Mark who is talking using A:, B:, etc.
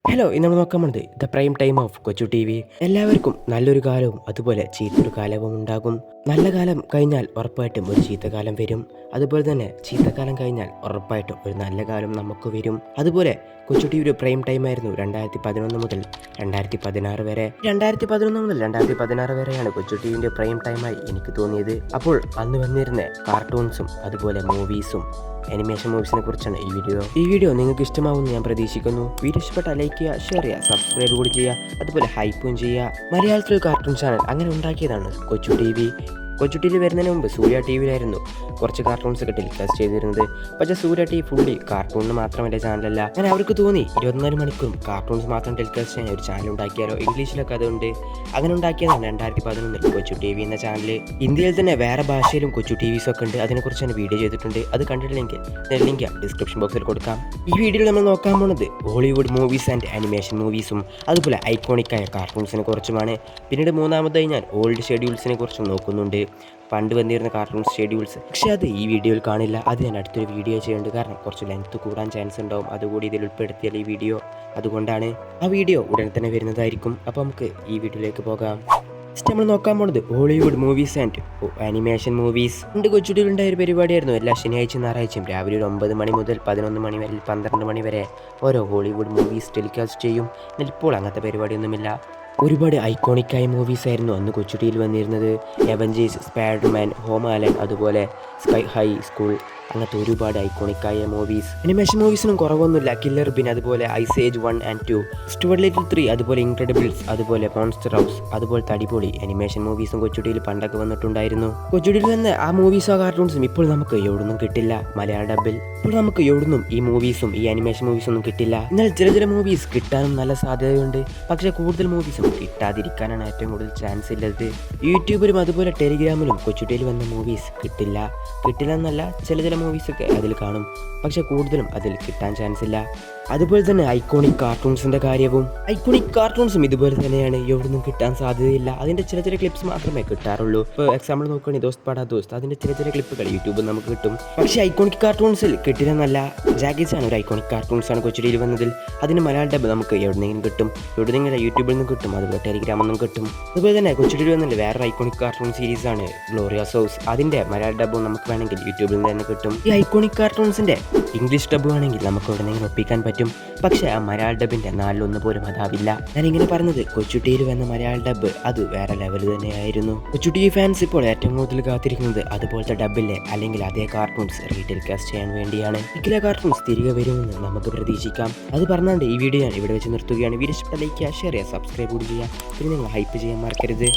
A: Hello, ഇന്ന് നമ്മൾ നോക്കാൻ പോകുന്നത് ദ പ്രൈം ടൈം ഓഫ് കൊച്ചു ടി വി. എല്ലാവർക്കും നല്ലൊരു കാലവും അതുപോലെ ചീത്തൊരു കാലവും ഉണ്ടാകും. നല്ല കാലം കഴിഞ്ഞാൽ ഉറപ്പായിട്ടും ഒരു ചീത്തകാലം വരും. അതുപോലെ തന്നെ ചീത്തക്കാലം കഴിഞ്ഞാൽ ഉറപ്പായിട്ടും ഒരു നല്ല കാലം നമുക്ക് വരും. അതുപോലെ കൊച്ചു ടി വി പ്രൈം ടൈം ആയിരുന്നു 2011 മുതൽ 2016 വരെ. 2011 മുതൽ 2016 വരെയാണ് കൊച്ചു ടി വിൻ്റെ പ്രൈം ടൈമായി എനിക്ക് തോന്നിയത്. അപ്പോൾ അന്ന് വന്നിരുന്ന കാർട്ടൂൺസും അതുപോലെ മൂവീസും അനിമേഷൻ മൂവീസിനെ കുറിച്ചാണ് ഈ വീഡിയോ നിങ്ങൾക്ക് ഇഷ്ടമാവുമെന്ന് ഞാൻ പ്രതീക്ഷിക്കുന്നു. വീഡിയോ ഇഷ്ടപ്പെട്ടാൽ ലൈക്ക് ചെയ്യുക, ഷെയർ ചെയ്യുക, സബ്സ്ക്രൈബ് കൂടി ചെയ്യുക, അതുപോലെ ഹൈപ്പും ചെയ്യുക. മലയാളത്തിലൊരു കാർട്ടൂൺ ചാനൽ അങ്ങനെ ഉണ്ടാക്കിയതാണ് കൊച്ചു ടി വി. കൊച്ചു ടി വി വരുന്നതിന് മുമ്പ് സൂര്യ ടി വിയിലായിരുന്നു കുറച്ച് കാർട്ടൂൺസ് ഒക്കെ ടെലികാസ്റ്റ് ചെയ്തിരുന്നത്. പക്ഷേ സൂര്യ ടി വി ഫുള്ളി കാർട്ടൂണിന് മാത്രമല്ല ചാനലല്ല. അങ്ങനെ അവർക്ക് തോന്നി 24 മണിക്കൂറും കാർട്ടൂൺസ് മാത്രം ടെലികാസ്റ്റ് ചെയ്യാൻ ഒരു ചാനൽ ഉണ്ടാക്കിയാലോ. ഇംഗ്ലീഷിലൊക്കെ അതുണ്ട്. അങ്ങനെ ഉണ്ടാക്കിയതാണ് 2011 കൊച്ചു ടി വി എന്ന ചാനൽ. ഇന്ത്യയിൽ തന്നെ വേറെ ഭാഷയിലും കൊച്ചു ടി വിസ് ഒക്കെ ഉണ്ട്. അതിനെക്കുറിച്ചാണ് വീഡിയോ ചെയ്തിട്ടുണ്ട്. അത് കണ്ടിട്ടില്ലെങ്കിൽ ലിങ്ക് ഡിസ്ക്രിപ്ഷൻ ബോക്സിൽ കൊടുക്കാം. ഈ വീഡിയോയിൽ നമ്മൾ നോക്കാൻ പോകുന്നത് ഹോളിവുഡ് മൂവീസ് ആൻഡ് അനിമേഷൻ മൂവീസും അതുപോലെ ഐക്കോണിക്കായ കാർട്ടൂൺസിനെ കുറിച്ചുമാണ്. പിന്നീട് മൂന്നാമതായി ഞാൻ ഓൾഡ് ഷെഡ്യൂൾസിനെ കുറിച്ചും നോക്കുന്നുണ്ട്. പണ്ട് വന്നിരുന്ന കാർട്ടൂൺസ് ഷെഡ്യൂൾസ്. പക്ഷേ അത് ഈ വീഡിയോയിൽ കാണില്ല. അത് ഞാൻ അടുത്തൊരു വീഡിയോ ചെയ്യുന്നുണ്ട്. കാരണം കുറച്ച് ലെങ്ത് കൂടാൻ ചാൻസ് ഉണ്ടാവും. അതുകൂടി ഇതിൽ ഉൾപ്പെടുത്തിയാൽ ഈ വീഡിയോ, അതുകൊണ്ടാണ് ആ വീഡിയോ ഉടൻ തന്നെ വരുന്നതായിരിക്കും. അപ്പോൾ നമുക്ക് ഈ വീഡിയോയിലേക്ക് പോകാം. ഫസ്റ്റ് നമ്മൾ നോക്കാൻ പോകുന്നത് Hollywood movies and animation movies. പണ്ട് കൊച്ചുകുട്ടികളുണ്ടായ ഒരു പരിപാടിയായിരുന്നു. എല്ലാ ശനിയാഴ്ചയും ഞായറാഴ്ചയും രാവിലെ ഒരു 9 മണി മുതൽ 11 മണി വരെ 12 മണി വരെ ഓരോ ഹോളിവുഡ് മൂവീസ് ടെലികാസ്റ്റ് ചെയ്യും. എന്നാൽ ഇപ്പോൾ അങ്ങനത്തെ പരിപാടിയൊന്നുമില്ല. ഒരുപാട് ഐക്കോണിക്കായ മൂവീസ് ആയിരുന്നു അന്ന് കൊച്ചു ടി വിയിൽ വന്നിരുന്നത്. അവഞ്ചേഴ്സ്, സ്പൈഡർമാൻ, ഹോം അലൻ, അതുപോലെ സ്കൈ ഹൈ സ്കൂൾ, അങ്ങനത്തെ ഒരുപാട് ഐക്കോണിക്കായ മൂവീസ്. അനിമേഷൻ മൂവീസിനും കുറവൊന്നുമില്ല. കില്ലർ ബിൻ, അതുപോലെ Ice Age 1 and 2, Stuart Little 3, അതുപോലെ ഇൻക്രെഡിബിൾസ്, അതുപോലെ മോൺസ്റ്റർ ഹൗസ്, അതുപോലത്തെ അടിപൊളി അനിമേഷൻ മൂവീസും കൊച്ചുടിയിൽ പണ്ടൊക്കെ വന്നിട്ടുണ്ടായിരുന്നു. കൊച്ചുടിയിൽ വന്ന് ആ മൂവീസോ കാർട്ടൂൺസും ഇപ്പോൾ നമുക്ക് എവിടുന്നും കിട്ടില്ല. മലയാള ഡബിൽ ഇപ്പോൾ നമുക്ക് എവിടുന്നും ഈ മൂവീസും ഈ അനിമേഷൻ മൂവീസൊന്നും കിട്ടില്ല. എന്നാൽ ചില മൂവീസ് കിട്ടാനും നല്ല സാധ്യതയുണ്ട്. പക്ഷേ കൂടുതൽ മൂവീസും കിട്ടാതിരിക്കാനാണ് ഏറ്റവും കൂടുതൽ ചാൻസ് ഉള്ളത്. യൂട്യൂബിലും അതുപോലെ ടെലിഗ്രാമിലും കൊച്ചുടിയിൽ വന്ന മൂവീസ് കിട്ടില്ല എന്നല്ല, ചില മൂവീസൊക്കെ അതിൽ കാണും. പക്ഷെ കൂടുതലും അതിൽ കിട്ടാൻ ചാൻസ് ഇല്ല. അതുപോലെ തന്നെ ഐക്കോണിക് കാർട്ടൂൺസിൻ്റെ കാര്യവും. ഐക്കോണിക് കാർട്ടൂൺസും ഇതുപോലെ തന്നെയാണ്, എവിടുന്നും കിട്ടാൻ സാധ്യതയില്ല. അതിൻ്റെ ചില ക്ലിപ്സ് മാത്രമേ കിട്ടാറുള്ളൂ. ഇപ്പോൾ എക്സാമ്പിൾ നോക്കുകയാണെങ്കിൽ ദോസ്ത് പടാ ദോസ്ത്, അതിൻ്റെ ചില ക്ലിപ്പുകൾ യൂട്യൂബിൽ നമുക്ക് കിട്ടും. പക്ഷേ ഐക്കോണിക് കാർട്ടൂൺസിൽ കിട്ടില്ലെന്നല്ല. ജാക്കി ചാൻ ഒരു ഐക്കോണിക് കാർട്ടൂൺസാണ് കൊച്ചുടിയിൽ വന്നതിൽ. അതിന് മലയാളം ഡബ് നമുക്ക് എവിടെയെങ്കിലും കിട്ടും. എവിടെയെങ്കിലും യൂട്യൂബിൽ നിന്നും കിട്ടും, അതുപോലെ ടെലിഗ്രാമിൽ നിന്നും കിട്ടും. അതുപോലെ തന്നെ കൊച്ചുടിയിൽ വന്നില്ല വേറൊരു ഐക്കോണിക് കാർട്ടൂൺ സീരീസാണ് ഗ്ലോറിയസ് ഹൗസ്. അതിൻ്റെ മലയാള ഡബും നമുക്ക് വേണമെങ്കിൽ യൂട്യൂബിൽ നിന്ന് തന്നെ കിട്ടും. ഈ ഐക്കോണിക് കാർട്ടൂൺസിൻ്റെ ഇംഗ്ലീഷ് ഡബ് ആണെങ്കിൽ നമുക്ക് എവിടെയെങ്കിലും ഒപ്പിക്കാൻ പറ്റും. പക്ഷേ ആ മലയാള ഡബിൻ്റെ 4:1 പോലും അതാവില്ല. ഞാനിങ്ങനെ പറഞ്ഞത് കൊച്ചു ടി വി വന്ന മലയാള ഡബ് അത് വേറെ ലെവൽ തന്നെയായിരുന്നു. കൊച്ചു ടി വി ഫാൻസ് ഇപ്പോൾ ഏറ്റവും കൂടുതൽ കാത്തിരിക്കുന്നത് അതുപോലത്തെ ഡബില്ലേ അല്ലെങ്കിൽ അതേ കാർട്ടൂൺസ് റീടെലികാസ്റ്റ് ചെയ്യാൻ വേണ്ടിയാണ്. ഇതിലെ കാർട്ടൂൺസ് തിരികെ വരുമെന്ന് നമുക്ക് പ്രതീക്ഷിക്കാം. അത് പറഞ്ഞാണ്ട് ഈ വീഡിയോ ഞാൻ ഇവിടെ വെച്ച് നിർത്തുകയാണ്. വീഡിയോ ഇഷ്ടപ്പെട്ട ലൈക്ക് ചെയ്യുക, ഷെയർ ചെയ്യുക, സബ്സ്ക്രൈബ് കൂടി ചെയ്യുക. പിന്നെ നിങ്ങൾ ഹൈപ്പ് ചെയ്യാൻ മറക്കരുത്.